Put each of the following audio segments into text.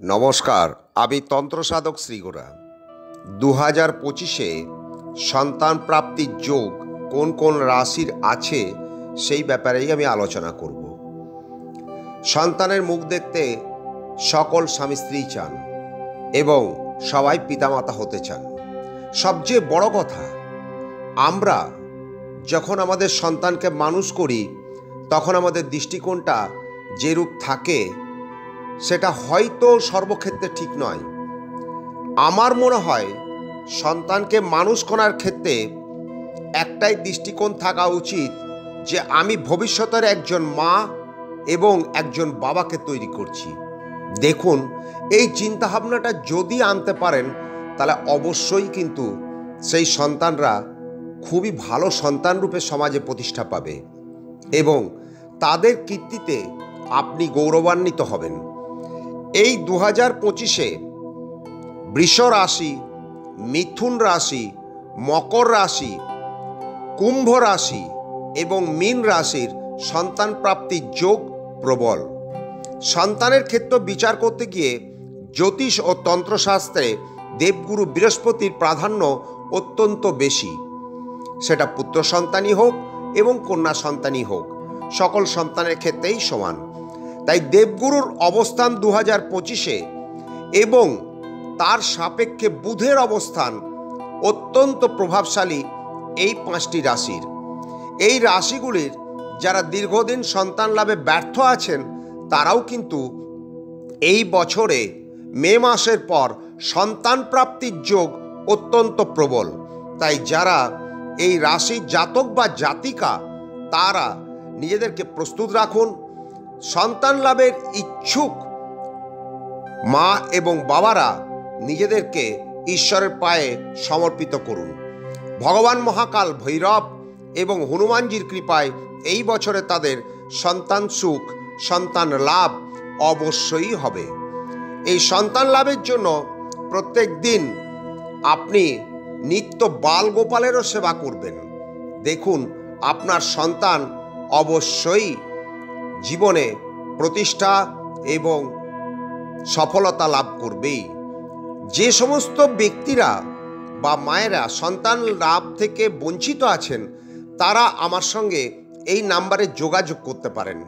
নমস্কার, আমি তন্ত্রসাধক শ্রীগোরা। 2025-এ সন্তান প্রাপ্তির যোগ কোন কোন রাশির আছে সেই ব্যাপারেই আমি আলোচনা করব। সন্তানের মুখ দেখতে সকল স্বামী স্ত্রী চান এবং সবাই পিতামাতা হতে চান। সবচেয়ে বড় কথা, আমরা যখন আমাদের সন্তানকে মানুষ করি তখন আমাদের দৃষ্টিকোণটা যেরূপ থাকে সেটা হয়তো সর্বক্ষেত্রে ঠিক নয়। আমার মনে হয় সন্তানকে মানুষ করার ক্ষেত্রে একটাই দৃষ্টিকোণ থাকা উচিত যে আমি ভবিষ্যতের একজন মা এবং একজন বাবাকে তৈরি করছি। দেখুন, এই চিন্তাভাবনাটা যদি আনতে পারেন তাহলে অবশ্যই কিন্তু সেই সন্তানরা খুবই ভালো সন্তান রূপে সমাজে প্রতিষ্ঠা পাবে এবং তাদের কীর্তিতে আপনি গৌরবান্বিত হবেন। এই 2025-এ বৃষ রাশি, মিথুন রাশি, মকর রাশি, কুম্ভ রাশি এবং মীন রাশির সন্তান প্রাপ্তির যোগ প্রবল। সন্তানের ক্ষেত্র বিচার করতে গিয়ে জ্যোতিষ ও তন্ত্রশাস্ত্রে দেবগুরু বৃহস্পতির প্রাধান্য অত্যন্ত বেশি। সেটা পুত্র সন্তানই হোক এবং কন্যা সন্তানই হোক, সকল সন্তানের ক্ষেত্রেই সমান। তাই দেবগুরুর অবস্থান 2025-এ এবং তার সাপেক্ষে বুধের অবস্থান অত্যন্ত প্রভাবশালী এই 5টি রাশির। এই রাশিগুলির যারা দীর্ঘদিন সন্তান লাভে ব্যর্থ আছেন তারাও কিন্তু এই বছরে মে মাসের পর সন্তান প্রাপ্তির যোগ অত্যন্ত প্রবল। তাই যারা এই রাশির জাতক বা জাতিকা তারা নিজেদেরকে প্রস্তুত রাখুন। সন্তান লাভের ইচ্ছুক মা এবং বাবারা নিজেদেরকে ঈশ্বরের পায়ে সমর্পিত করুন। ভগবান মহাকাল ভৈরব এবং হনুমানজির কৃপায় এই বছরে তাদের সন্তান সুখ, সন্তান লাভ অবশ্যই হবে। এই সন্তান লাভের জন্য প্রত্যেক দিন আপনি নিত্য বাল গোপালেরও সেবা করবেন। দেখুন, আপনার সন্তান অবশ্যই জীবনে প্রতিষ্ঠা এবং সফলতা লাভ করবেই। যে সমস্ত ব্যক্তিরা বা মায়েরা সন্তান লাভ থেকে বঞ্চিত আছেন তারা আমার সঙ্গে এই নাম্বারে যোগাযোগ করতে পারেন।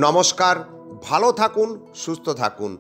নমস্কার, ভালো থাকুন, সুস্থ থাকুন।